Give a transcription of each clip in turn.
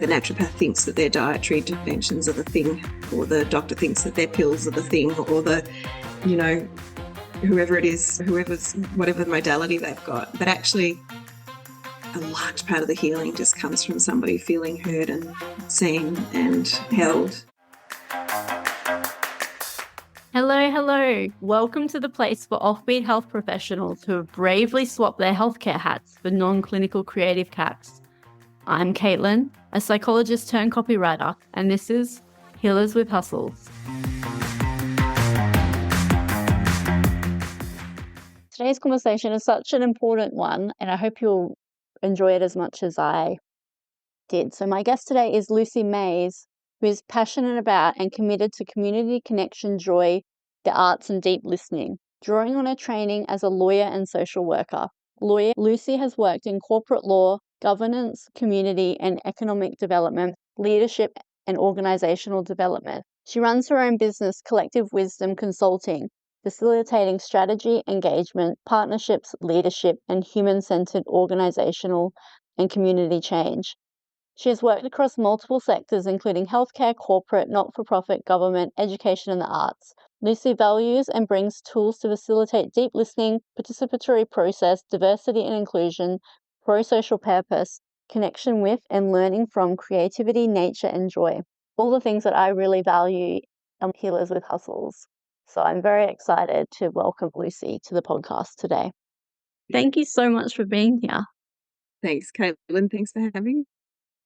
The naturopath thinks that their dietary interventions are the thing, or the doctor thinks that their pills are the thing, or whoever it is, whatever modality they've got. But actually, a large part of the healing just comes from somebody feeling heard and seen and held. Hello. Welcome to the place for offbeat health professionals who have bravely swapped their healthcare hats for non-clinical creative caps. I'm Caitlin, a psychologist turned copywriter, and this is Healers with Hustles. Today's conversation is such an important one, and I hope you'll enjoy it as much as I did. So my guest today is Lucy Mays, who is passionate about and committed to community connection, joy, the arts and deep listening. Drawing on her training as a lawyer and social worker, Lucy has worked in corporate law, governance, community and economic development, leadership and organizational development. She runs her own business, Collective Wisdom Consulting, facilitating strategy, engagement, partnerships, leadership and human-centered organizational and community change. She has worked across multiple sectors, including healthcare, corporate, not-for-profit, government, education, and the arts. Lucy values and brings tools to facilitate deep listening, participatory process, diversity and inclusion, pro-social purpose, connection with and learning from creativity, nature, and joy. All the things that I really value on Healers with Hustles. So I'm very excited to welcome Lucy to the podcast today. Thank you so much for being here. Thanks, Caitlin. Thanks for having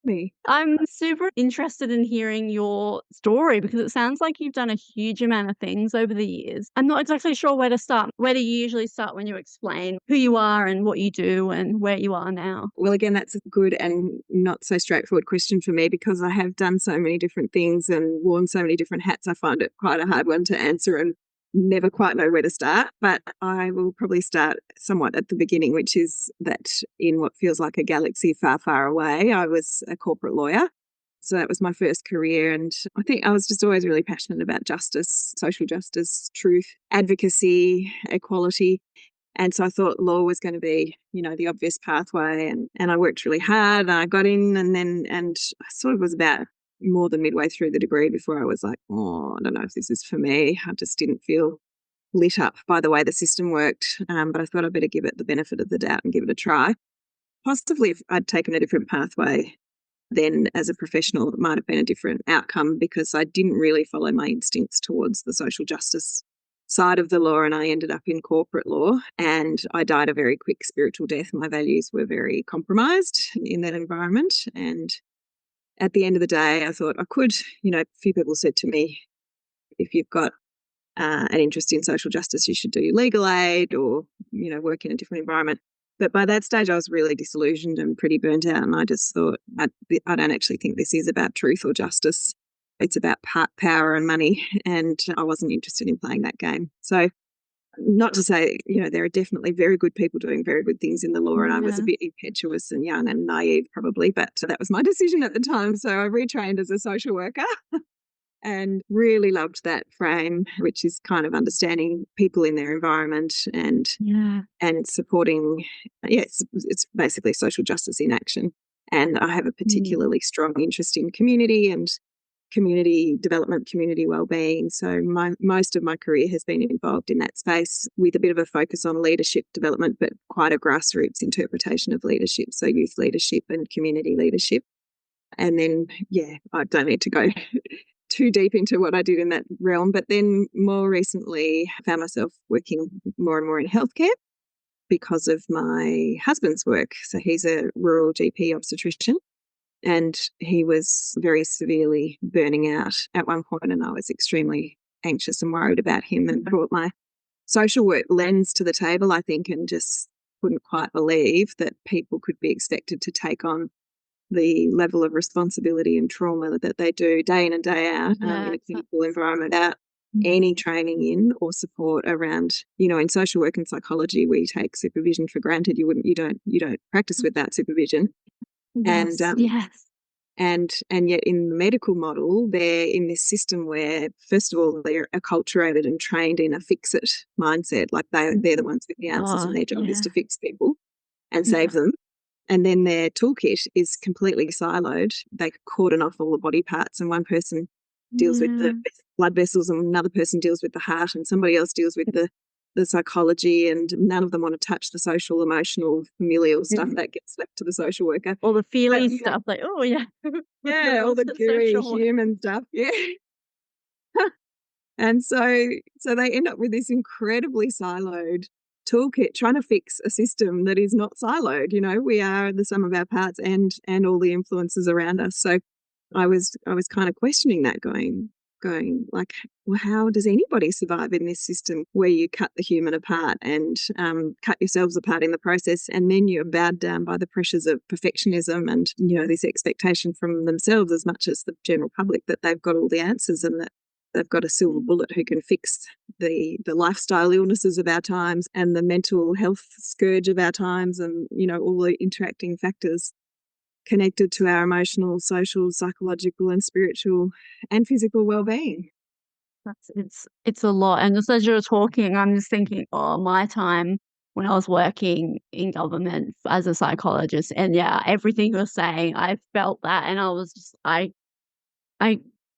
me. I'm super interested in hearing your story because it sounds like you've done a huge amount of things over the years. I'm not exactly sure where to start. Where do you usually start when you explain who you are and what you do and where you are now? Well, again, that's a good and not so straightforward question for me because I have done so many different things and worn so many different hats. I find it quite a hard one to answer and never quite know where to start. But I will probably start somewhat at the beginning, which is that in what feels like a galaxy far, far away, I was a corporate lawyer. So that was my first career. And I think I was just always really passionate about justice, social justice, truth, advocacy, equality. And so I thought law was going to be, the obvious pathway. And I worked really hard and I got in and I sort of was about more than midway through the degree before I was like, I don't know if this is for me. I just didn't feel lit up by the way the system worked. But I thought I'd better give it the benefit of the doubt and give it a try. Possibly if I'd taken a different pathway, then as a professional, it might have been a different outcome because I didn't really follow my instincts towards the social justice side of the law and I ended up in corporate law and I died a very quick spiritual death. My values were very compromised in that environment. And at the end of the day, I thought I could, a few people said to me, if you've got an interest in social justice, you should do legal aid or, work in a different environment. But by that stage, I was really disillusioned and pretty burnt out. And I just thought, I don't actually think this is about truth or justice. It's about power and money. And I wasn't interested in playing that game. So not to say, there are definitely very good people doing very good things in the law. And I was a bit impetuous and young and naive probably, but that was my decision at the time. So I retrained as a social worker and really loved that frame, which is kind of understanding people in their environment and supporting, it's basically social justice in action. And I have a particularly strong interest in community and community development, community wellbeing. So most of my career has been involved in that space with a bit of a focus on leadership development, but quite a grassroots interpretation of leadership. So youth leadership and community leadership. And then, I don't need to go too deep into what I did in that realm. But then more recently, I found myself working more and more in healthcare because of my husband's work. So he's a rural GP obstetrician. And he was very severely burning out at one point, and I was extremely anxious and worried about him and brought my social work lens to the table, I think, and just couldn't quite believe that people could be expected to take on the level of responsibility and trauma that they do day in and day out in a clinical environment without any training in or support around, in social work and psychology, we take supervision for granted. You don't practice without supervision. Yes, And yet in the medical model, they're in this system where, first of all, they're acculturated and trained in a fix-it mindset. Like they're the ones with the answers and their job is to fix people and save them. And then their toolkit is completely siloed. They cordon off all the body parts, and one person deals with the blood vessels and another person deals with the heart and somebody else deals with the psychology, and none of them want to touch the social, emotional, familial stuff that gets left to the social worker. All the feeling stuff, like, oh, yeah. Yeah, all the gooey human stuff. Yeah. And so they end up with this incredibly siloed toolkit trying to fix a system that is not siloed. You know, we are the sum of our parts and all the influences around us. So I was kind of questioning that, going like, well, how does anybody survive in this system where you cut the human apart and cut yourselves apart in the process, and then you're bowed down by the pressures of perfectionism and, you know, this expectation from themselves as much as the general public that they've got all the answers and that they've got a silver bullet who can fix the lifestyle illnesses of our times and the mental health scourge of our times, and, you know, all the interacting factors connected to our emotional, social, psychological and spiritual and physical well-being. It's a lot. And just as you were talking, I'm just thinking, oh, my time when I was working in government as a psychologist, and yeah, everything you're saying, I felt that, and I was just, I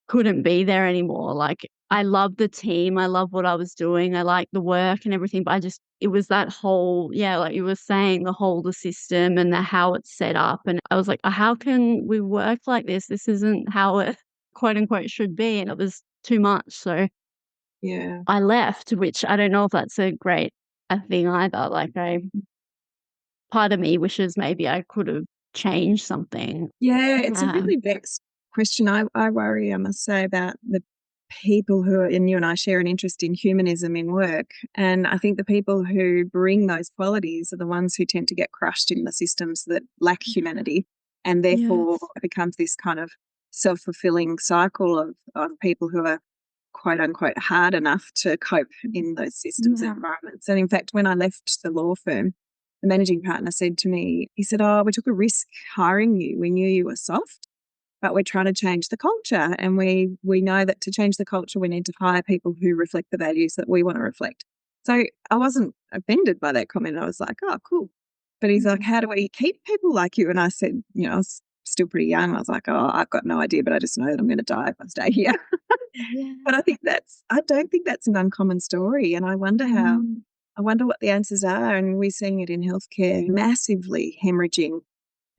couldn't be there anymore. Like, I love the team, I love what I was doing, I like the work and everything, but it was that whole, yeah, like you were saying, the system and how it's set up, and I was like, how can we work like this? This isn't how it quote unquote should be, and it was too much. So Yeah. I left, which I don't know if that's a thing either. Like, part of me wishes maybe I could have changed something. Yeah, it's a really vexed question. I worry, I must say, about the people who are, and you and I share an interest in humanism in work. And I think the people who bring those qualities are the ones who tend to get crushed in the systems that lack humanity. And therefore it becomes this kind of self-fulfilling cycle of people who are quote unquote hard enough to cope in those systems and environments. And in fact, when I left the law firm, the managing partner said to me, he said, "Oh, we took a risk hiring you. We knew you were soft, but we're trying to change the culture. And we know that to change the culture, we need to hire people who reflect the values that we want to reflect." So I wasn't offended by that comment. I was like, "Oh, cool." But he's like, "How do we keep people like you?" And I said, you know, I was still pretty young. I was like, "Oh, I've got no idea, but I just know that I'm going to die if I stay here." But I don't think that's an uncommon story. And I wonder what the answers are. And we're seeing it in healthcare, massively hemorrhaging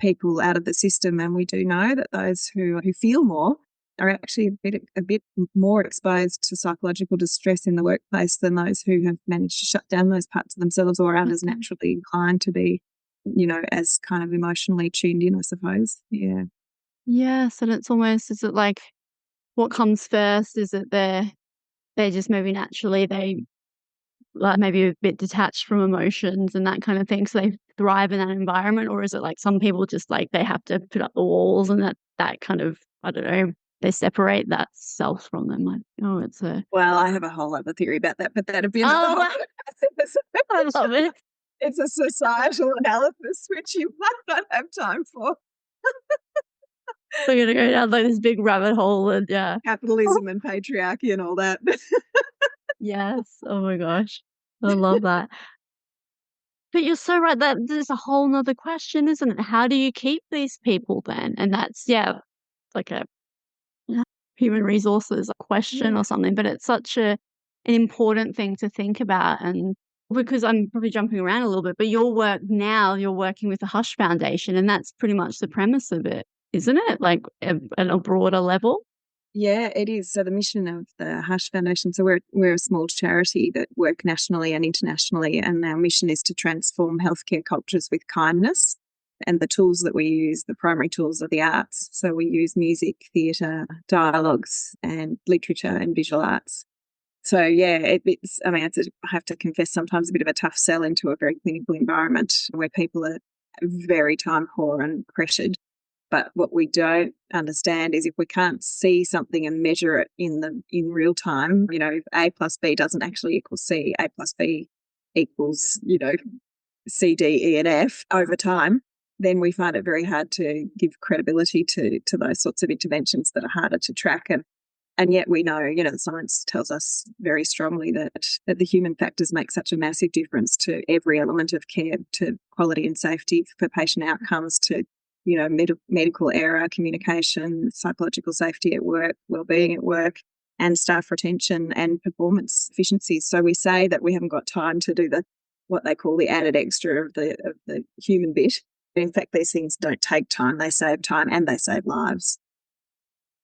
people out of the system. And we do know that those who feel more are actually a bit more exposed to psychological distress in the workplace than those who have managed to shut down those parts of themselves or aren't as naturally inclined to be, you know, as kind of emotionally tuned in, I suppose. Yeah. Yes, and it's almost, is it like, what comes first? Is it they just maybe naturally, they like maybe a bit detached from emotions and that kind of thing, so they thrive in that environment? Or is it like some people just, like, they have to put up the walls and that kind of, I don't know, they separate that self from them? Like, oh, it's a Well, I have a whole other theory about that, but that'd be another oh, whole I love it. It's a societal analysis which you might not have time for. We're gonna go down like this big rabbit hole, and yeah. Capitalism and patriarchy and all that. Yes. Oh my gosh. I love that. But you're so right, that there's a whole 'nother question, isn't it? How do you keep these people then? And that's, yeah, like a human resources question Yeah. or something, but it's such an important thing to think about. And because I'm probably jumping around a little bit, but your work now, you're working with the Hush Foundation, and that's pretty much the premise of it, isn't it? Like, at a broader level? Yeah, it is. So the mission of the Hush Foundation, so we're a small charity that work nationally and internationally, and our mission is to transform healthcare cultures with kindness. And the tools that we use, the primary tools, are the arts. So we use music, theatre, dialogues, and literature and visual arts. So yeah, it's, I mean, I have to confess, sometimes a bit of a tough sell into a very clinical environment where people are very time poor and pressured. But what we don't understand is if we can't see something and measure it in real time, you know, if A plus B doesn't actually equal C, A plus B equals, you know, C, D, E, and F over time, then we find it very hard to give credibility to those sorts of interventions that are harder to track. And And yet we know, the science tells us very strongly that the human factors make such a massive difference to every element of care, to quality and safety for patient outcomes, to, medical error, communication, psychological safety at work, wellbeing at work, and staff retention and performance efficiencies. So we say that we haven't got time to do what they call the added extra of the human bit. In fact, these things don't take time. They save time and they save lives.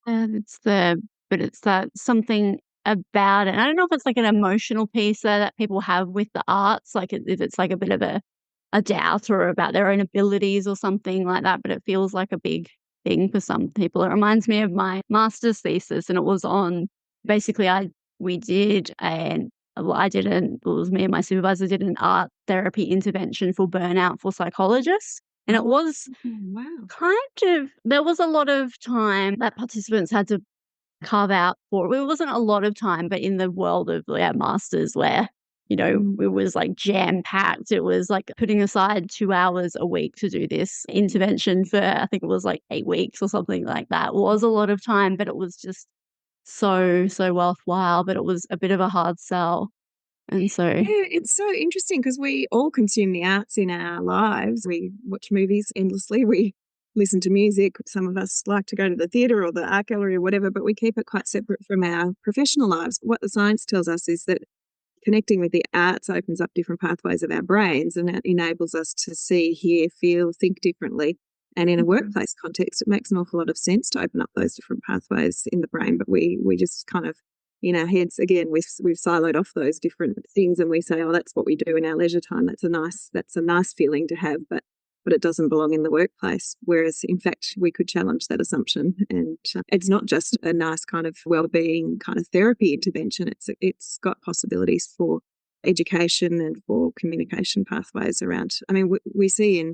And it's that something about it. I don't know if it's like an emotional piece there that people have with the arts, like if it's like a bit of a doubt or about their own abilities or something like that, but it feels like a big thing for some people. It reminds me of my master's thesis, and it was on basically we did an well, I didn't, it was me and my supervisor did an art therapy intervention for burnout for psychologists. And it was Wow. there was a lot of time that participants had to carve out for. It wasn't a lot of time, but in the world of our masters where, it was like jam-packed. It was like putting aside 2 hours a week to do this intervention for, I think it was like 8 weeks or something like that. It was a lot of time, but it was just so, so worthwhile, but it was a bit of a hard sell. And so Yeah, it's so interesting because we all consume the arts in our lives. We watch movies endlessly. We listen to music. Some of us like to go to the theatre or the art gallery or whatever, but we keep it quite separate from our professional lives. What the science tells us is that connecting with the arts opens up different pathways of our brains, and it enables us to see, hear, feel, think differently. And in a workplace context, it makes an awful lot of sense to open up those different pathways in the brain. But we just kind of, in our heads, again, we've siloed off those different things, and we say, oh, that's what we do in our leisure time. That's a nice feeling to have, but it doesn't belong in the workplace. Whereas, in fact, we could challenge that assumption. And it's not just a nice kind of well-being kind of therapy intervention. It's got possibilities for education and for communication pathways around. I mean, we see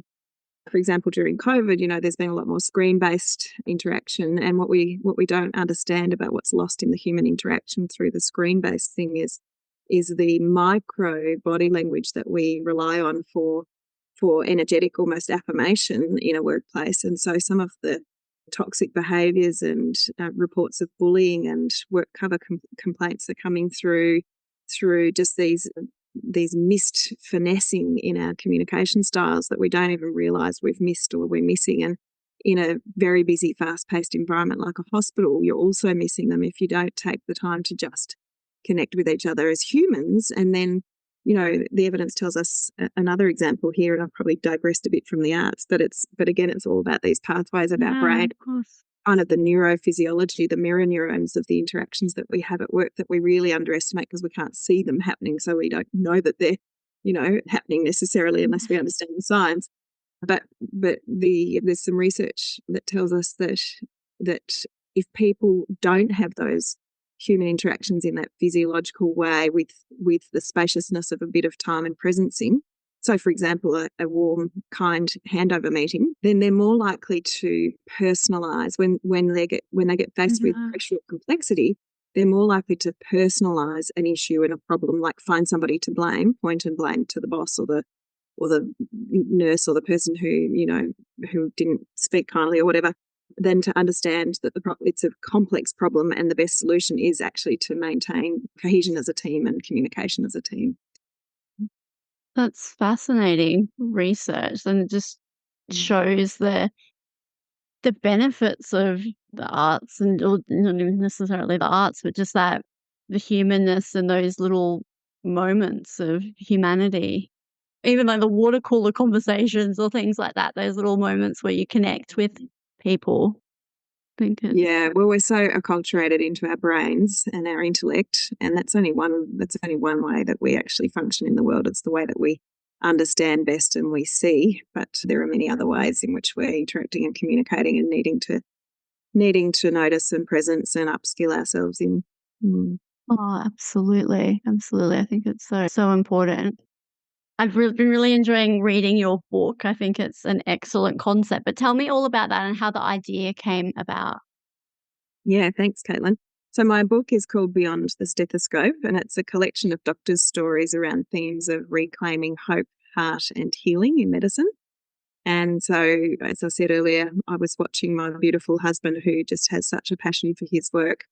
for example, during COVID, there's been a lot more screen-based interaction, and what we don't understand about what's lost in the human interaction through the screen-based thing is the micro body language that we rely on for energetic, almost affirmation in a workplace. And so some of the toxic behaviours and reports of bullying and work cover complaints are coming through just these missed finessing in our communication styles that we don't even realise we've missed or we're missing. And in a very busy, fast-paced environment like a hospital, you're also missing them if you don't take the time to just connect with each other as humans. And then, the evidence tells us another example here, and I've probably digressed a bit from the arts, but again, it's all about these pathways of our brain. of course. Kind of the neurophysiology, the mirror neurons of the interactions that we have at work that we really underestimate because we can't see them happening. So we don't know that they're, happening necessarily unless we understand the science. But there's some research that tells us that if people don't have those human interactions in that physiological way with the spaciousness of a bit of time and presencing, so, for example, a warm, kind handover meeting, then they're more likely to personalise when they get faced with pressure or complexity. They're more likely to personalise an issue and a problem, like find somebody to blame, point and blame to the boss or the nurse or the person who didn't speak kindly or whatever, than to understand that it's a complex problem and the best solution is actually to maintain cohesion as a team and communication as a team. That's fascinating research, and it just shows the benefits of the arts, and or not even necessarily the arts, but just that the humanness and those little moments of humanity. Even like the water cooler conversations or things like that, those little moments where you connect with people. I think it's Yeah, well, we're so acculturated into our brains and our intellect, and that's only one way that we actually function in the world. It's the way that we understand best and we see, but there are many other ways in which we're interacting and communicating and needing to notice and presence and upskill ourselves in. Oh, absolutely, absolutely. I think it's so, so important. I've been really enjoying reading your book. I think it's an excellent concept, but tell me all about that and how the idea came about. Yeah, thanks, Caitlin. So my book is called Beyond the Stethoscope, and it's a collection of doctors' stories around themes of reclaiming hope, heart, and healing in medicine. And so, as I said earlier, I was watching my beautiful husband, who just has such a passion for his work,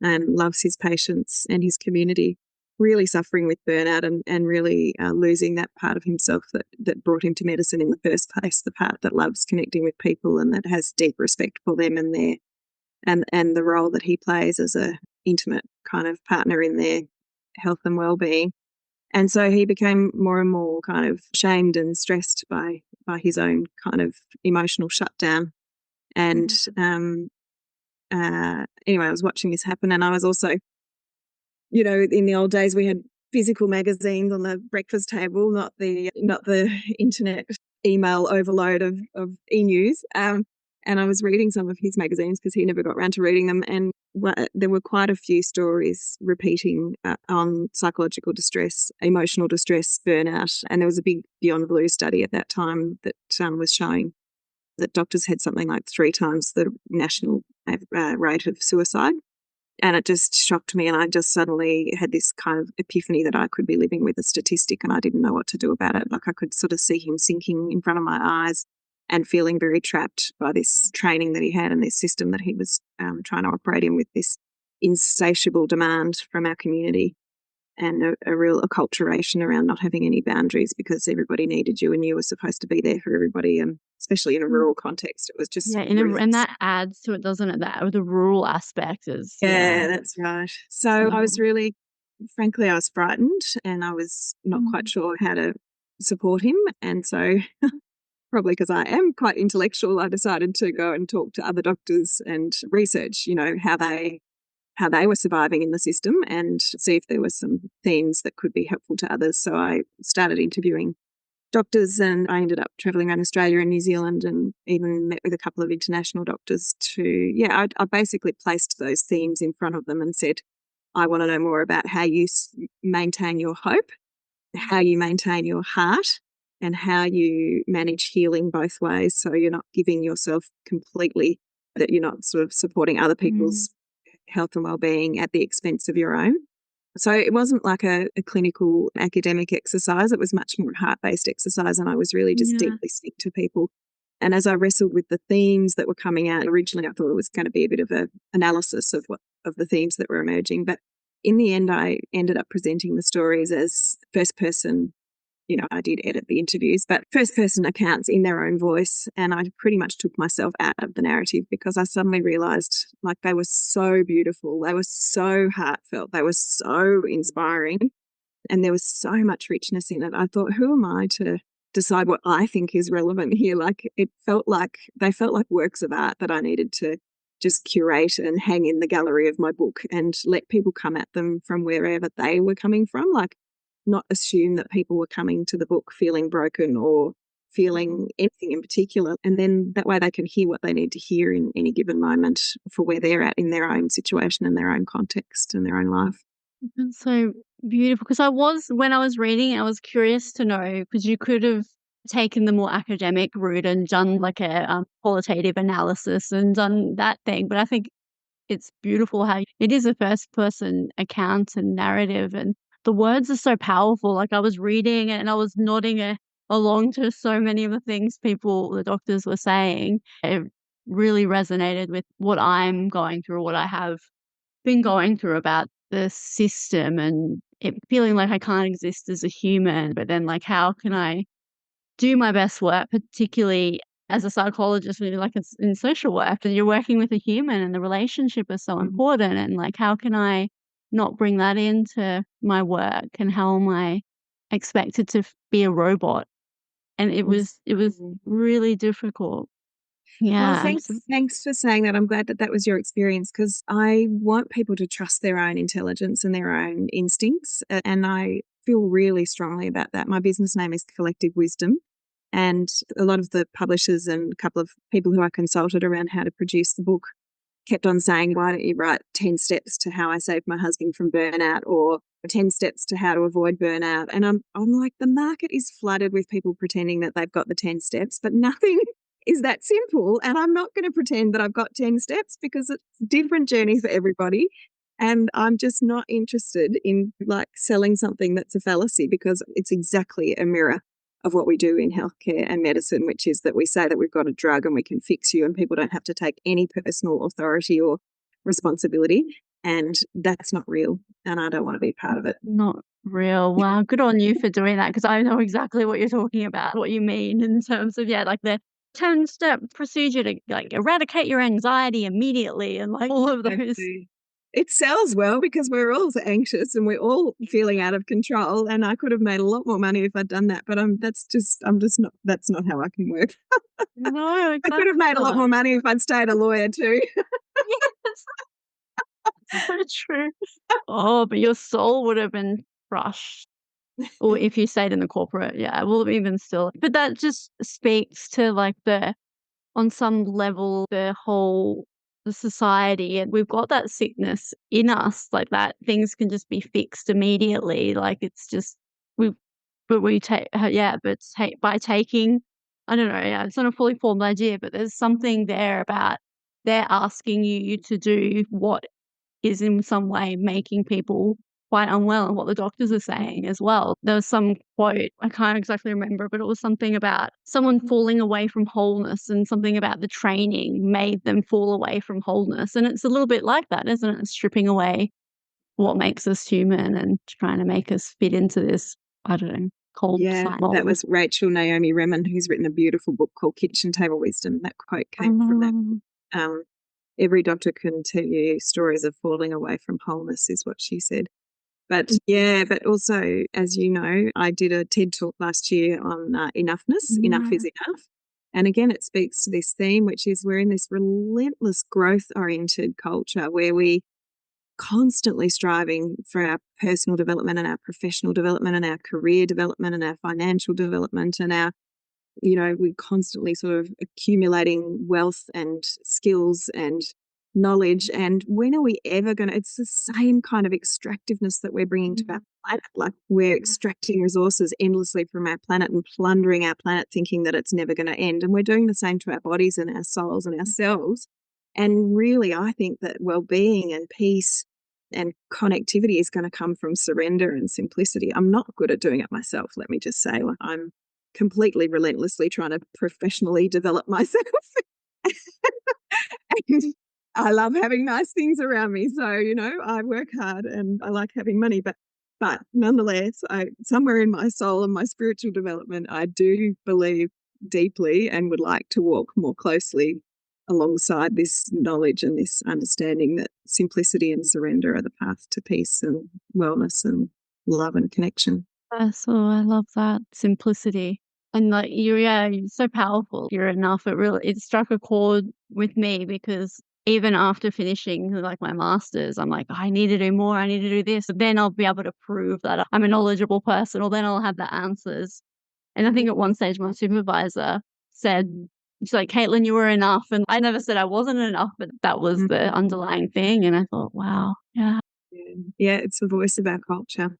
and loves his patients and his community, really suffering with burnout and really losing that part of himself that brought him to medicine in the first place, the part that loves connecting with people and that has deep respect for them and their and the role that he plays as a intimate kind of partner in their health and well-being. And so he became more and more kind of shamed and stressed by his own kind of emotional shutdown. And anyway, I was watching this happen, and I was also, in the old days we had physical magazines on the breakfast table, not the internet email overload of e-news. And I was reading some of his magazines because he never got around to reading them, and there were quite a few stories repeating on psychological distress, emotional distress, burnout, and there was a big Beyond Blue study at that time that was showing that doctors had something like 3 times the national rate of suicide. And it just shocked me, and I just suddenly had this kind of epiphany that I could be living with a statistic and I didn't know what to do about it. Like I could sort of see him sinking in front of my eyes and feeling very trapped by this training that he had and this system that he was trying to operate in, with this insatiable demand from our community and a real acculturation around not having any boundaries because everybody needed you and you were supposed to be there for everybody, and especially in a rural context. It was just and that adds to it, doesn't it? That the rural aspect is that's right. So I was really, frankly, I was frightened and I was not quite sure how to support him. And so probably because I am quite intellectual, I decided to go and talk to other doctors and research, how they were surviving in the system and see if there were some themes that could be helpful to others. So I started interviewing doctors, and I ended up travelling around Australia and New Zealand and even met with a couple of international doctors I basically placed those themes in front of them and said, I want to know more about how you maintain your hope, how you maintain your heart, and how you manage healing both ways. So you're not giving yourself completely, that you're not sort of supporting other people's health and well-being at the expense of your own. So it wasn't like a clinical academic exercise. It was much more heart-based exercise, and I was really just deeply speaking to people. And as I wrestled with the themes that were coming out, originally I thought it was going to be a bit of an analysis of the themes that were emerging. But in the end, I ended up presenting the stories as first person. I did edit the interviews, but first person accounts in their own voice. And I pretty much took myself out of the narrative because I suddenly realized like they were so beautiful. They were so heartfelt. They were so inspiring. And there was so much richness in it. I thought, who am I to decide what I think is relevant here? Like they felt like works of art that I needed to just curate and hang in the gallery of my book and let people come at them from wherever they were coming from. Like, not assume that people were coming to the book feeling broken or feeling anything in particular. And then that way they can hear what they need to hear in any given moment for where they're at in their own situation and their own context and their own life. That's so beautiful. Because when I was reading, I was curious to know, because you could have taken the more academic route and done like a qualitative analysis and done that thing. But I think it's beautiful how it is a first person account and narrative, and the words are so powerful. Like I was reading and I was nodding along to so many of the things the doctors were saying. It really resonated with what I'm going through, what I have been going through about the system, and it feeling like I can't exist as a human, but then like how can I do my best work, particularly as a psychologist, when you're like in social work and you're working with a human and the relationship is so important, and like how can I not bring that into my work, and how am I expected to be a robot? And it was really difficult. Well, Yeah. thanks for saying that. I'm glad that was your experience, because I want people to trust their own intelligence and their own instincts, and I feel really strongly about that. My business name is Collective Wisdom, and a lot of the publishers and a couple of people who I consulted around how to produce the book kept on saying, why don't you write 10 steps to how I saved my husband from burnout, or 10 steps to how to avoid burnout. And I'm like, the market is flooded with people pretending that they've got the 10 steps, but nothing is that simple. And I'm not going to pretend that I've got 10 steps, because it's different journeys for everybody. And I'm just not interested in like selling something that's a fallacy, because it's exactly a mirror of what we do in healthcare and medicine, which is that we say that we've got a drug and we can fix you, and people don't have to take any personal authority or responsibility. and that's not real, and I don't want to be part of it. Not real. Wow, good on you for doing that, because I know exactly what you're talking about, what you mean in terms of, yeah, like the 10-step procedure to, like, eradicate your anxiety immediately and, like, all of those. Exactly. It sells well because we're all anxious and we're all feeling out of control, and I could have made a lot more money if I'd done that, but I'm just not that's not how I can work. No, I exactly could have made a lot not. more money if I'd stayed a lawyer too. Yes, so true. Oh, but your soul would have been crushed. Or if you stayed in the corporate, yeah, well, even still. But that just speaks to, like, the on some level, the society, and we've got that sickness in us, like, that things can just be fixed immediately, like, it's just we but we take yeah, but take by taking I don't know, yeah, it's not a fully formed idea, but there's something there about they're asking you to do what is in some way making people quite unwell, and what the doctors are saying as well. There was some quote, I can't exactly remember, but it was something about someone falling away from wholeness, and something about the training made them fall away from wholeness. And it's a little bit like that, isn't it? Stripping away what makes us human and trying to make us fit into this, I don't know, cold Yeah, that mold. was Rachel Naomi Remen, who's written a beautiful book called Kitchen Table Wisdom. That quote came from that. Um, Um, every doctor can tell you stories of falling away from wholeness, is what she said. But yeah, but also, as you know, I did a TED talk last year on enoughness. Enough yeah. is enough. And again, it speaks to this theme, which is we're in this relentless growth oriented culture where we constantly striving for our personal development and our professional development and our career development and our financial development and our, we're constantly sort of accumulating wealth and skills and knowledge. And when are we ever going to, it's the same kind of extractiveness that we're bringing to our planet. Like we're extracting resources endlessly from our planet and plundering our planet, thinking that it's never going to end. And we're doing the same to our bodies and our souls and ourselves. And really, I think that well-being and peace and connectivity is going to come from surrender and simplicity. I'm not good at doing it myself, let me just say. Like I'm completely relentlessly trying to professionally develop myself. And I love having nice things around me. So, I work hard and I like having money, but nonetheless, somewhere in my soul and my spiritual development, I do believe deeply and would like to walk more closely alongside this knowledge and this understanding that simplicity and surrender are the path to peace and wellness and love and connection. Yes, oh, I love that simplicity. And like you're so powerful. You're enough. It struck a chord with me, because even after finishing like my masters, I'm like, I need to do more. I need to do this. Then I'll be able to prove that I'm a knowledgeable person, or then I'll have the answers. And I think at one stage my supervisor said, she's like, Caitlin, you were enough. And I never said I wasn't enough, but that was the underlying thing. And I thought, wow, yeah. Yeah, it's the voice of our culture.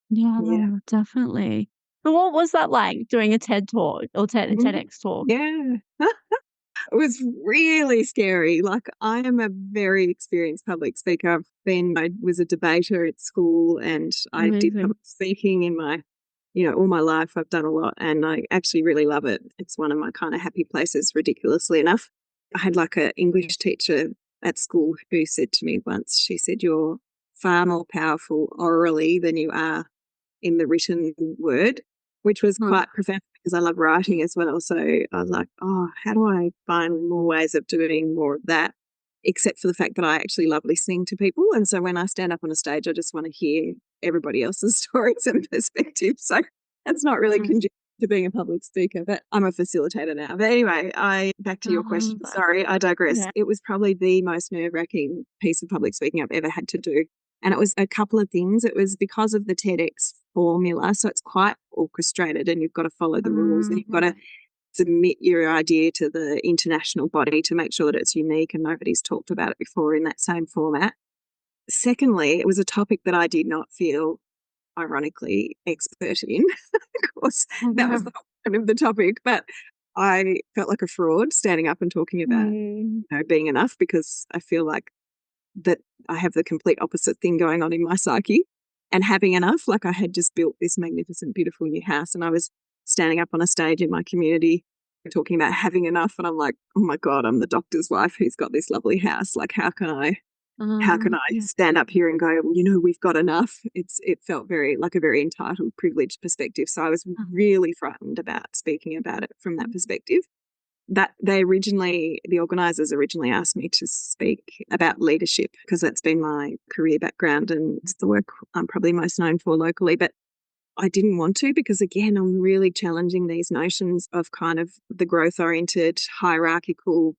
Yeah, Yeah. definitely. But what was that like doing a TED talk or Mhm. TEDx talk? Yeah. It was really scary. Like I am a very experienced public speaker. I was a debater at school and I did Amazing. public speaking in my, all my life. I've done a lot and I actually really love it. It's one of my kind of happy places, ridiculously enough. I had like an English teacher at school who said to me once, she said, "You're far more powerful orally than you are in the written word," which was Huh. quite profound because I love writing as well. So I was like, oh, how do I find more ways of doing more of that? Except for the fact that I actually love listening to people. And so when I stand up on a stage, I just want to hear everybody else's stories and perspectives. So that's not really Mm. conducive to being a public speaker, but I'm a facilitator now. But anyway, back to your question. That. Sorry, I digress. Yeah. It was probably the most nerve-wracking piece of public speaking I've ever had to do. And it was a couple of things. It was because of the TEDx formula. So it's quite orchestrated and you've got to follow the rules and you've got to submit your idea to the international body to make sure that it's unique and nobody's talked about it before in that same format. Secondly, it was a topic that I did not feel, ironically, expert in. Of course, that was the point of the topic, but I felt like a fraud standing up and talking about being enough because I feel like that I have the complete opposite thing going on in my psyche and having enough. Like I had just built this magnificent, beautiful new house and I was standing up on a stage in my community talking about having enough. And I'm like, oh my God, I'm the doctor's wife who's got this lovely house. Like, how can I how can I stand up here and go, we've got enough? It felt very like a very entitled, privileged perspective. So I was really frightened about speaking about it from that perspective. That the organisers originally asked me to speak about leadership because that's been my career background and it's the work I'm probably most known for locally. But I didn't want to because, again, I'm really challenging these notions of kind of the growth-oriented, hierarchical,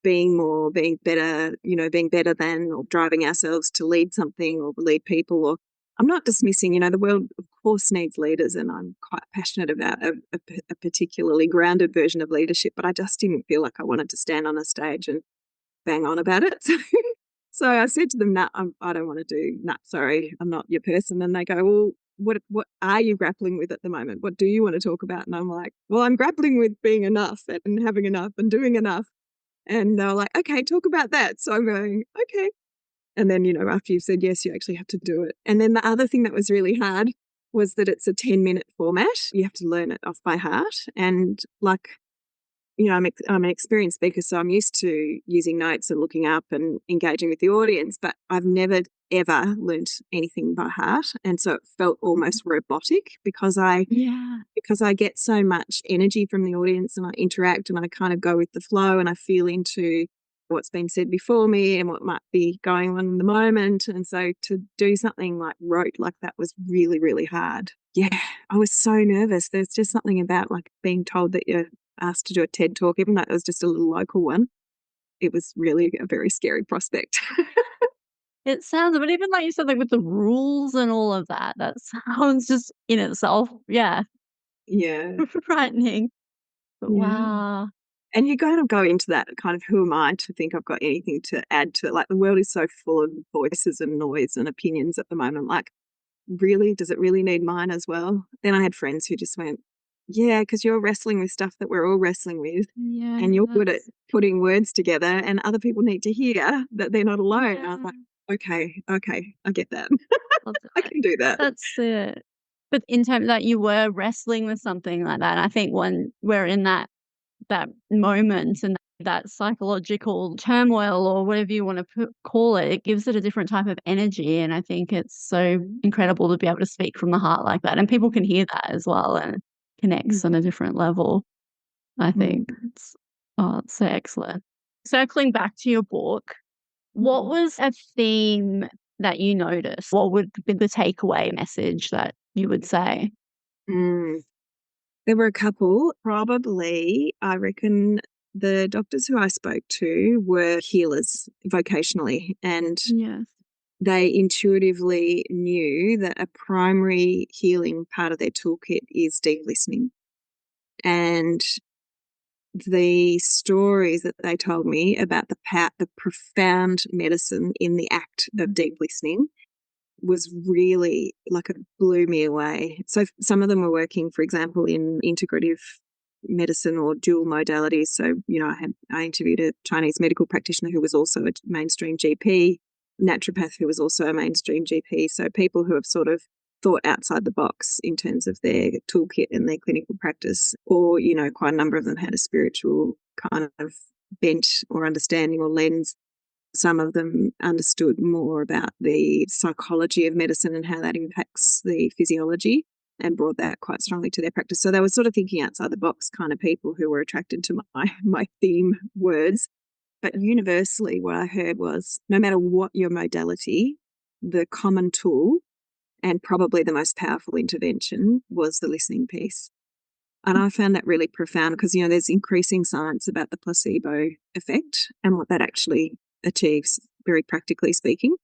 being more, being better, being better than, or driving ourselves to lead something or lead people. Or I'm not dismissing, the world, of course, needs leaders, and I'm quite passionate about a particularly grounded version of leadership, but I just didn't feel like I wanted to stand on a stage and bang on about it. So I said to them, "Nah, I don't want to do. Nah, sorry, I'm not your person." And they go, "Well, what are you grappling with at the moment? What do you want to talk about?" And I'm like, "Well, I'm grappling with being enough and having enough and doing enough." And they're like, "Okay, talk about that." So I'm going, "Okay." And then, after you've said yes, you actually have to do it. And then the other thing that was really hard was that it's a 10-minute format. You have to learn it off by heart. And like, I'm an experienced speaker, so I'm used to using notes and looking up and engaging with the audience, but I've never, ever learnt anything by heart. And so it felt almost robotic because I get so much energy from the audience and I interact and I kind of go with the flow and I feel into what's been said before me and what might be going on in the moment. And so to do something like rote like that was really, really hard. Yeah, I was so nervous. There's just something about like being told that you're asked to do a TED talk, even though it was just a little local one. It was really a very scary prospect. It sounds, but even like you said, like with the rules and all of that, that sounds just in itself, yeah, Yeah. frightening. But Yeah. wow. And you kind of go into that kind of, who am I to think I've got anything to add to it? Like the world is so full of voices and noise and opinions at the moment. Like, really, does it really need mine as well? Then I had friends who just went, yeah, because you're wrestling with stuff that we're all wrestling with Yeah, and you're good at putting words together and other people need to hear that they're not alone. And I was like, okay, I get that. I can do that. that's it. But in terms that you were wrestling with something like that, I think when we're in that moment and that psychological turmoil or whatever you want to call it, it gives it a different type of energy. And I think it's so incredible to be able to speak from the heart like that. And people can hear that as well and connects on a different level. I think it's so excellent. Circling back to your book, what was a theme that you noticed? What would be the takeaway message that you would say? Mm. There were a couple. Probably, I reckon the doctors who I spoke to were healers vocationally, and Yes. they intuitively knew that a primary healing part of their toolkit is deep listening. And the stories that they told me about the profound medicine in the act of deep listening was really like it blew me away. So some of them were working, for example, in integrative medicine or dual modalities. So, I interviewed a Chinese medical practitioner who was also a mainstream GP, naturopath who was also a mainstream GP. So people who have sort of thought outside the box in terms of their toolkit and their clinical practice, or, quite a number of them had a spiritual kind of bent or understanding or lens. Some of them understood more about the psychology of medicine and how that impacts the physiology and brought that quite strongly to their practice. So they were sort of thinking outside the box kind of people who were attracted to my theme words. But universally, what I heard was no matter what your modality, the common tool and probably the most powerful intervention was the listening piece. And I found that really profound because, there's increasing science about the placebo effect and what that actually achieves, very practically speaking.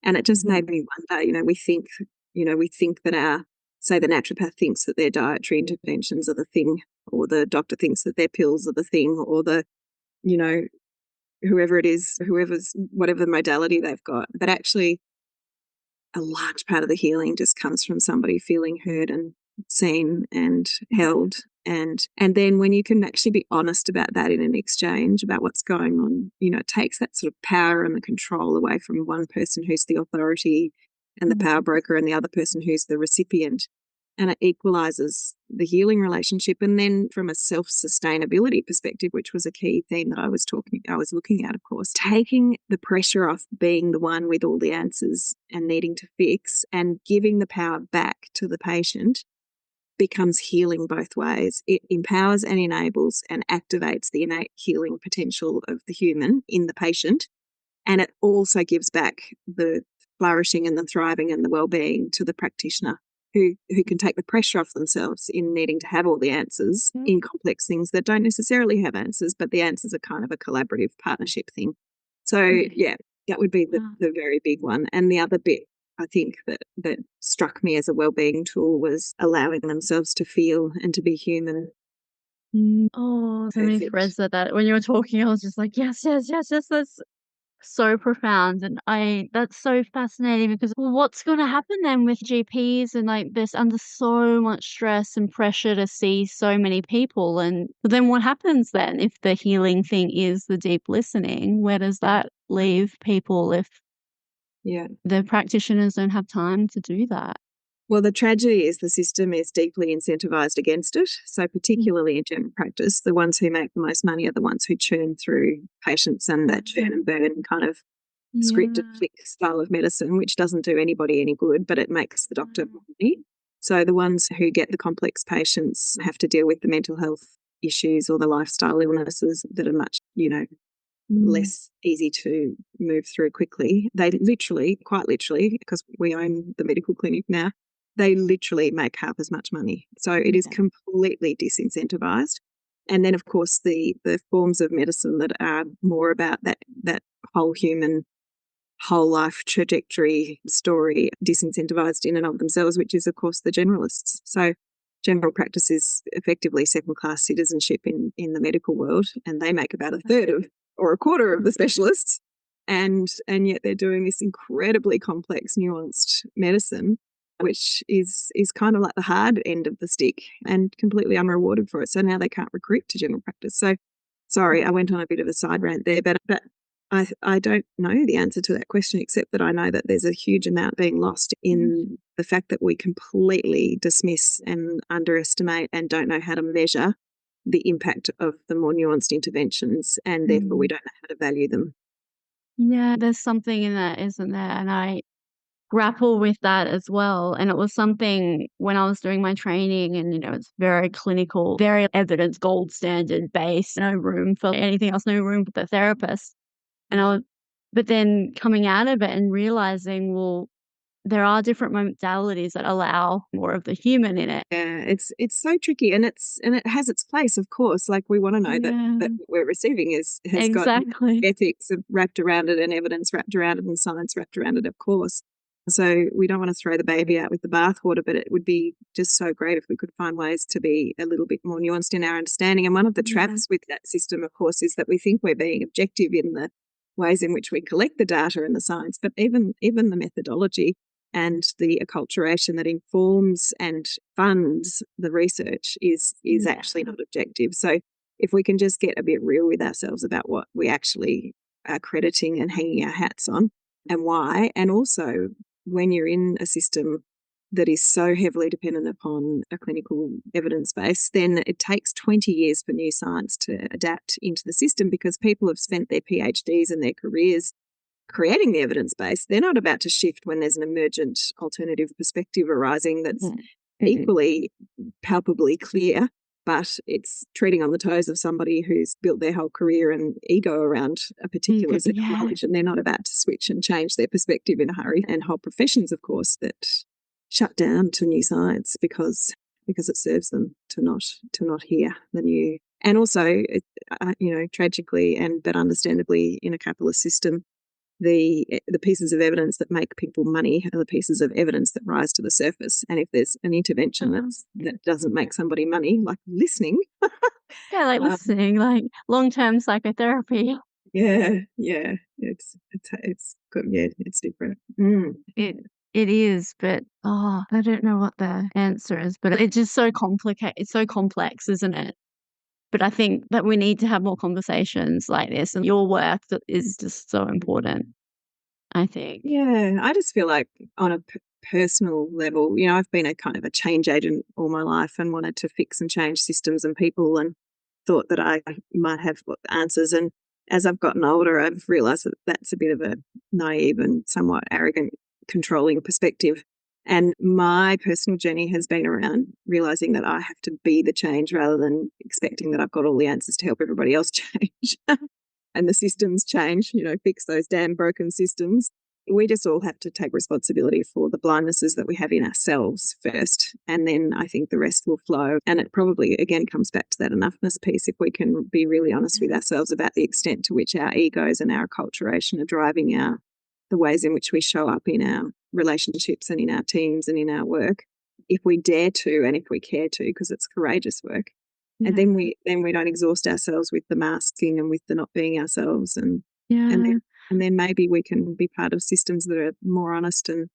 And it just made me wonder, we think that say the naturopath thinks that their dietary interventions are the thing, or the doctor thinks that their pills are the thing, or you know, whoever it is, whatever modality they've got. But actually, a large part of the healing just comes from somebody feeling heard and seen and held. And then when you can actually be honest about that in an exchange about what's going on, it takes that sort of power and the control away from one person who's the authority and the power broker and the other person who's the recipient. and it equalizes the healing relationship. And then from a self-sustainability perspective, which was a key theme that I was looking at, of course, taking the pressure off being the one with all the answers and needing to fix and giving the power back to the patient becomes healing both ways. It empowers and enables and activates the innate healing potential of the human in the patient. And it also gives back the flourishing and the thriving and the well-being to the practitioner who can take the pressure off themselves in needing to have all the answers in complex things that don't necessarily have answers, but the answers are kind of a collaborative partnership thing. So, yeah, that would be the very big one. And the other bit, I think, that struck me as a well-being tool was allowing themselves to feel and to be human. Oh, so many threads that when you were talking, I was just like, yes, that's so profound. And that's so fascinating because what's going to happen then with GPs and like this under so much stress and pressure to see so many people? And but then what happens then if the healing thing is the deep listening? Where does that leave people if the practitioners don't have time to do that? Well, the tragedy is the system is deeply incentivized against it. So particularly in general practice, the ones who make the most money are the ones who churn through patients and that churn and burn kind of scripted flick style of medicine, which doesn't do anybody any good, but it makes the doctor more money. So the ones who get the complex patients have to deal with the mental health issues or the lifestyle illnesses that are much, less easy to move through quickly. They literally, quite literally, because we own the medical clinic now, they literally make half as much money. So it is completely disincentivized. And then, of course, the forms of medicine that are more about that whole human, whole life trajectory story, disincentivized in and of themselves, which is, of course, the generalists. So general practice is effectively second-class citizenship in the medical world, and they make about a third of or a quarter of the specialists. And yet they're doing this incredibly complex, nuanced medicine, which is kind of like the hard end of the stick and completely unrewarded for it. So now they can't recruit to general practice. So sorry, I went on a bit of a side rant there, but I don't know the answer to that question, except that I know that there's a huge amount being lost in the fact that we completely dismiss and underestimate and don't know how to measure the impact of the more nuanced interventions, and therefore we don't know how to value them. Yeah, there's something in that, isn't there? And I grapple with that as well. And it was something when I was doing my training and, it's very clinical, very evidence, gold standard based, no room for anything else, no room for the therapist. But then coming out of it and realizing, well, there are different modalities that allow more of the human in it. Yeah, it's so tricky, and it has its place, of course. Like we want to know that what we're receiving has got ethics wrapped around it and evidence wrapped around it and science wrapped around it, of course. So we don't want to throw the baby out with the bathwater, but it would be just so great if we could find ways to be a little bit more nuanced in our understanding. And one of the traps with that system, of course, is that we think we're being objective in the ways in which we collect the data and the science, but even the methodology and the acculturation that informs and funds the research is actually not objective. So if we can just get a bit real with ourselves about what we actually are crediting and hanging our hats on and why, and also when you're in a system that is so heavily dependent upon a clinical evidence base, then it takes 20 years for new science to adapt into the system because people have spent their PhDs and their careers creating the evidence base. They're not about to shift when there's an emergent alternative perspective arising that's equally palpably clear, but it's treading on the toes of somebody who's built their whole career and ego around a particular set of knowledge, and they're not about to switch and change their perspective in a hurry. And whole professions, of course, that shut down to new science because it serves them to not hear the new. And also, tragically but understandably, in a capitalist system, the pieces of evidence that make people money are the pieces of evidence that rise to the surface. And if there's an intervention that doesn't make somebody money, like listening. Listening, like long-term psychotherapy. Yeah. It's good. Yeah, it's different. It is, but I don't know what the answer is, but it's just so complicated. It's so complex, isn't it? But I think that we need to have more conversations like this, and your work that is just so important, I think. Yeah, I just feel like on a personal level, I've been a kind of a change agent all my life and wanted to fix and change systems and people and thought that I might have answers. And as I've gotten older, I've realised that that's a bit of a naive and somewhat arrogant, controlling perspective. And my personal journey has been around realising that I have to be the change rather than expecting that I've got all the answers to help everybody else change. And the systems change, fix those damn broken systems. We just all have to take responsibility for the blindnesses that we have in ourselves first. And then I think the rest will flow. And it probably, again, comes back to that enoughness piece. If we can be really honest with ourselves about the extent to which our egos and our acculturation are driving the ways in which we show up in our relationships and in our teams and in our work, if we dare to and if we care to, because it's courageous work. And then we don't exhaust ourselves with the masking and with the not being ourselves. And then maybe we can be part of systems that are more honest and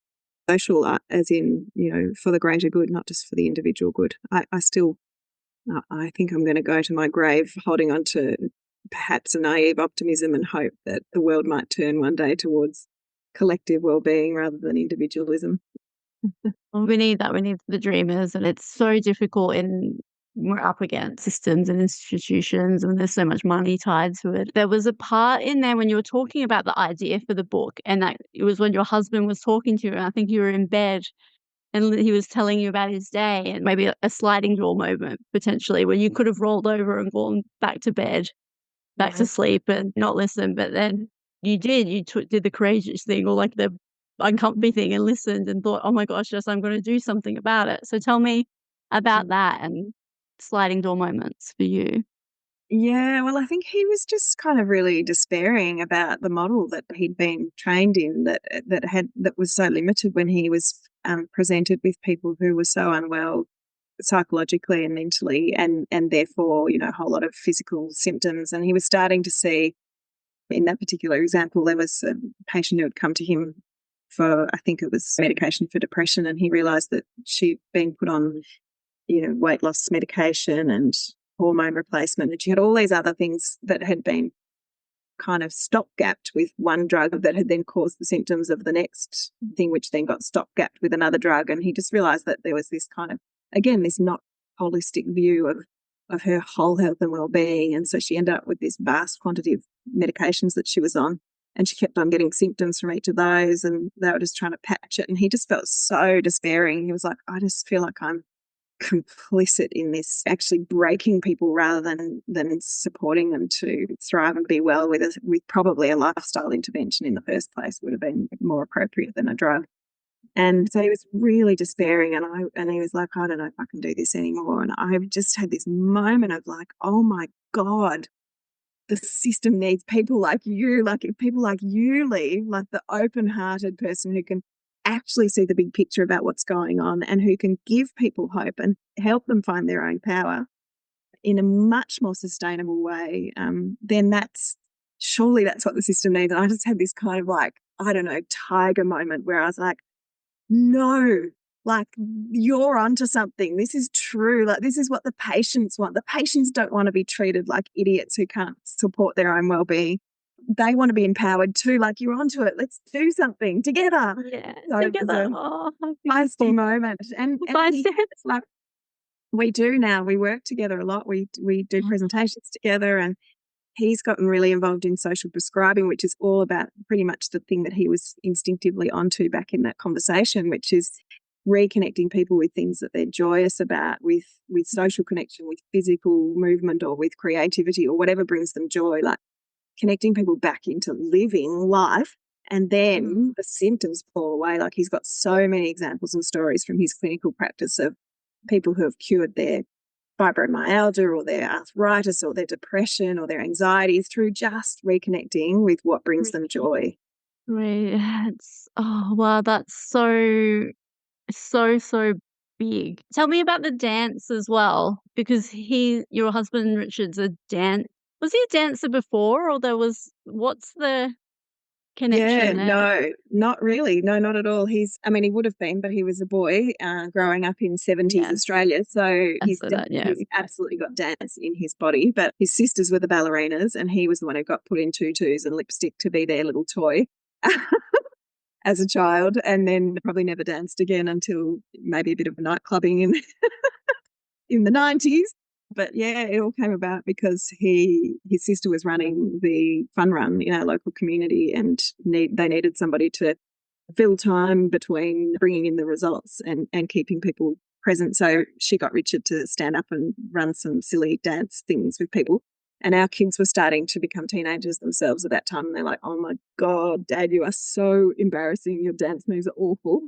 social, as in, for the greater good, not just for the individual good. I think I'm going to go to my grave holding on to perhaps a naive optimism and hope that the world might turn one day towards collective well-being rather than individualism. Well, we need that. We need the dreamers, and it's so difficult we're up against systems and institutions, and there's so much money tied to it. There was a part in there when you were talking about the idea for the book, and that it was when your husband was talking to you, and I think you were in bed, and he was telling you about his day, and maybe a sliding door moment, potentially, where you could have rolled over and gone back to bed, back to sleep and not listen, but then you did. You did the courageous thing, or like the uncomfy thing, and listened and thought, oh my gosh, yes, I'm going to do something about it. So tell me about that and sliding door moments for you. Yeah, well, I think he was just kind of really despairing about the model that he'd been trained in, that was so limited when he was presented with people who were so unwell psychologically and mentally, and therefore, a whole lot of physical symptoms. And he was starting to see, in that particular example, there was a patient who had come to him for, I think it was medication for depression, and he realised that she'd been put on, weight loss medication and hormone replacement, and she had all these other things that had been kind of stopgapped with one drug that had then caused the symptoms of the next thing, which then got stopgapped with another drug. And he just realised that there was this kind of, again, this not holistic view of her whole health and well-being. And so she ended up with this vast quantity of medications that she was on, and she kept on getting symptoms from each of those, and they were just trying to patch it. And he just felt so despairing. He was like, I just feel like I'm complicit in this, actually breaking people rather than supporting them to thrive and be well, with probably a lifestyle intervention in the first place would have been more appropriate than a drug. And so he was really despairing, and he was like, I don't know if I can do this anymore. And I've just had this moment of like, oh my God, the system needs people like you. Like, if people like you leave, like the open-hearted person who can actually see the big picture about what's going on and who can give people hope and help them find their own power in a much more sustainable way, then surely that's what the system needs. And I just had this kind of like, I don't know, tiger moment where I was like, no, like, you're onto something. This is true. Like, this is what the patients want. The patients don't want to be treated like idiots who can't support their own well-being. They want to be empowered too. Like, you're onto it. Let's do something together. Yeah, So together. feisty moment. And like, we do now. We work together a lot. We do presentations together, and he's gotten really involved in social prescribing, which is all about pretty much the thing that he was instinctively onto back in that conversation, which is reconnecting people with things that they're joyous about, with social connection, with physical movement, or with creativity, or whatever brings them joy, like connecting people back into living life. And then the symptoms fall away. Like, he's got so many examples and stories from his clinical practice of people who have cured their fibromyalgia or their arthritis or their depression or their anxiety through just reconnecting with what brings them joy. Right. Oh, wow, that's so big. Tell me about the dance as well, because your husband Richard's a dance. Was he a dancer before, or what's the Yeah, connection there? no, not really. No, not at all. He would have been, but he was a boy growing up in 70s Australia. So he's absolutely got dance in his body. But his sisters were the ballerinas, and he was the one who got put in tutus and lipstick to be their little toy. as a child, and then probably never danced again until maybe a bit of nightclubbing in the 90s. But yeah, it all came about because his sister was running the fun run in our local community, and they needed somebody to fill time between bringing in the results and keeping people present. So she got Richard to stand up and run some silly dance things with people. And our kids were starting to become teenagers themselves at that time. And they're like, oh my God, Dad, you are so embarrassing. Your dance moves are awful.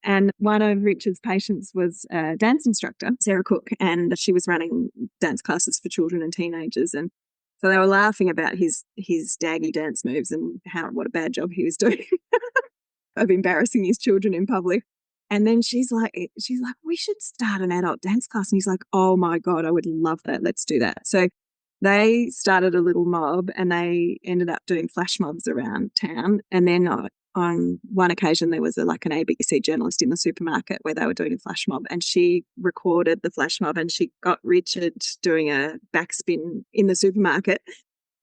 And one of Richard's patients was a dance instructor, Sarah Cook, and she was running dance classes for children and teenagers. And so they were laughing about his daggy dance moves and what a bad job he was doing of embarrassing his children in public. And then she's like, we should start an adult dance class. And he's like, oh my God, I would love that. Let's do that. So they started a little mob, and they ended up doing flash mobs around town. And then on one occasion, there was an ABC journalist in the supermarket where they were doing a flash mob, and she recorded the flash mob, and she got Richard doing a backspin in the supermarket.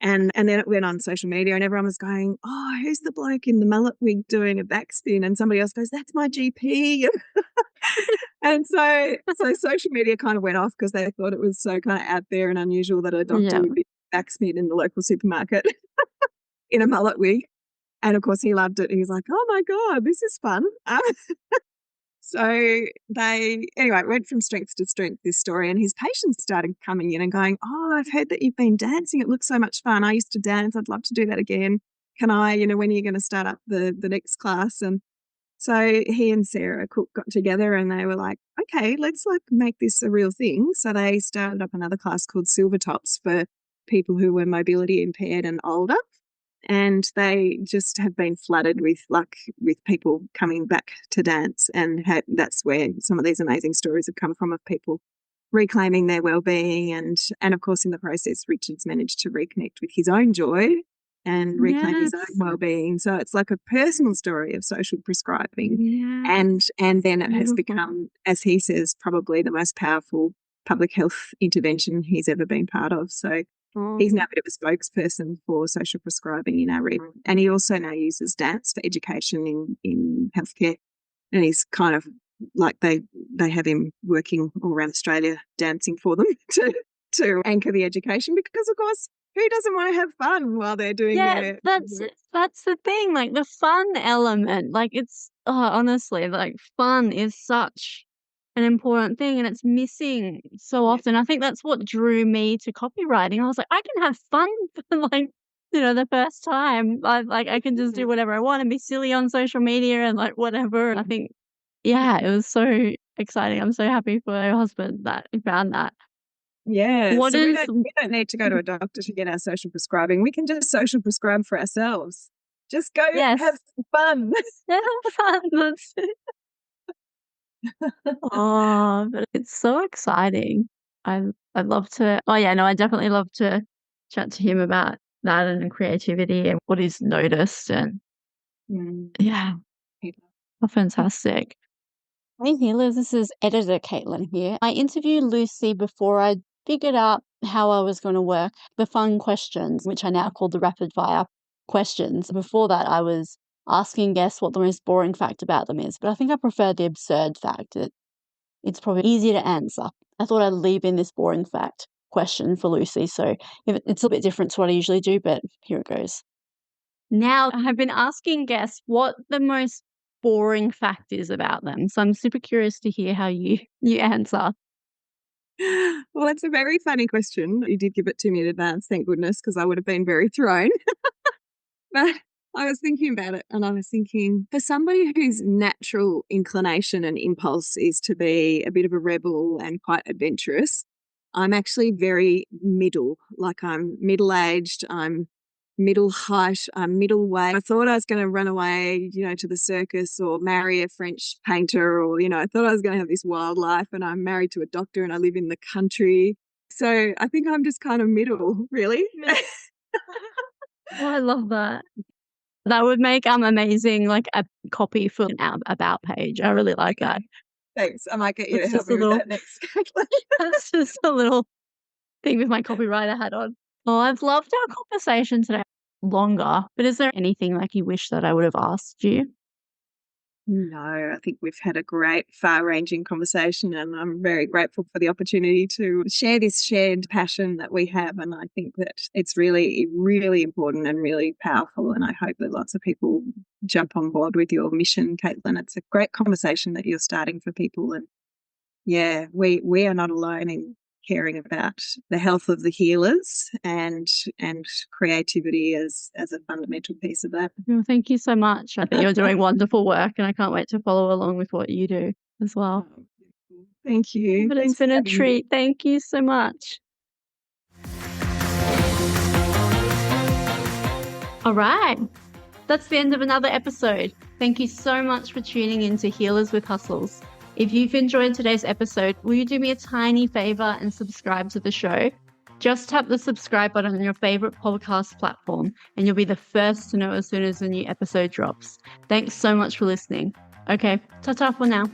And then it went on social media, and everyone was going, oh, who's the bloke in the mullet wig doing a backspin? And somebody else goes, that's my GP. And so social media kind of went off because they thought it was so kind of out there and unusual that a doctor would be backspin in the local supermarket in a mullet wig. And of course he loved it. He was like, oh my God, this is fun. So it went from strength to strength, this story, and his patients started coming in and going, oh, I've heard that you've been dancing. It looks so much fun. I used to dance. I'd love to do that again. Can I, when are you going to start up the next class? And so he and Sarah Cook got together and they were like, okay, let's make this a real thing. So they started up another class called Silver Tops for people who were mobility impaired and older. And they just have been flooded with people coming back to dance. And that's where some of these amazing stories have come from, of people reclaiming their well-being. And of course, in the process, Richard's managed to reconnect with his own joy and reclaim his own well-being. So it's like a personal story of social prescribing. And then it has become, as he says, probably the most powerful public health intervention he's ever been part of. So he's now a bit of a spokesperson for social prescribing in our region. And he also now uses dance for education in healthcare. And he's kind of like they have him working all around Australia dancing for them to anchor the education, because of course, who doesn't want to have fun while they're doing their that's the thing, like the fun element, like it's honestly, like fun is such an important thing and it's missing so often. I think that's what drew me to copywriting. I was like, I can have fun for the first time. I can just do whatever I want and be silly on social media and whatever. And I think, it was so exciting. I'm so happy for your husband that he found that. Yeah. We don't need to go to a doctor to get our social prescribing. We can just social prescribe for ourselves. Just go have some fun. Have fun. That's it. But it's so exciting. I'd love to. I definitely love to chat to him about that and creativity and what he's noticed. And fantastic. Hey healers, this is editor Caitlin here. I interviewed Lucy before I figured out how I was going to work the fun questions, which I now call the rapid fire questions. Before that, I was asking guests what the most boring fact about them is, but I think I prefer the absurd fact. It's probably easier to answer. I thought I'd leave in this boring fact question for Lucy, so it's a bit different to what I usually do, but here it goes. Now, I've been asking guests what the most boring fact is about them, so I'm super curious to hear how you answer. Well, it's a very funny question. You did give it to me in advance, thank goodness, because I would have been very thrown. But I was thinking about it, and I was thinking, for somebody whose natural inclination and impulse is to be a bit of a rebel and quite adventurous, I'm actually very middle. Like, I'm middle-aged, I'm middle height, I'm middleweight. I thought I was going to run away, to the circus or marry a French painter, or, I thought I was going to have this wild life, and I'm married to a doctor and I live in the country. So I think I'm just kind of middle, really. Oh, I love that. That would make amazing, a copy for an about page. I really like that. Thanks. I might get you to help me with that next. That's just a little thing with my copywriter hat on. Oh, I've loved our conversation today. Longer, but is there anything you wish that I would have asked you? No, I think we've had a great, far-ranging conversation, and I'm very grateful for the opportunity to share this shared passion that we have. And I think that it's really, really important and really powerful. And I hope that lots of people jump on board with your mission, Caitlin. It's a great conversation that you're starting for people. And yeah, we are not alone in caring about the health of the healers and creativity as a fundamental piece of that. Well, thank you so much. I think you're doing wonderful work, and I can't wait to follow along with what you do as well. Thank you. But it's been a treat. Thank you so much. All right. That's the end of another episode. Thank you so much for tuning in to Healers with Hustles. If you've enjoyed today's episode, will you do me a tiny favor and subscribe to the show? Just tap the subscribe button on your favorite podcast platform and you'll be the first to know as soon as a new episode drops. Thanks so much for listening. Okay, ta-ta for now.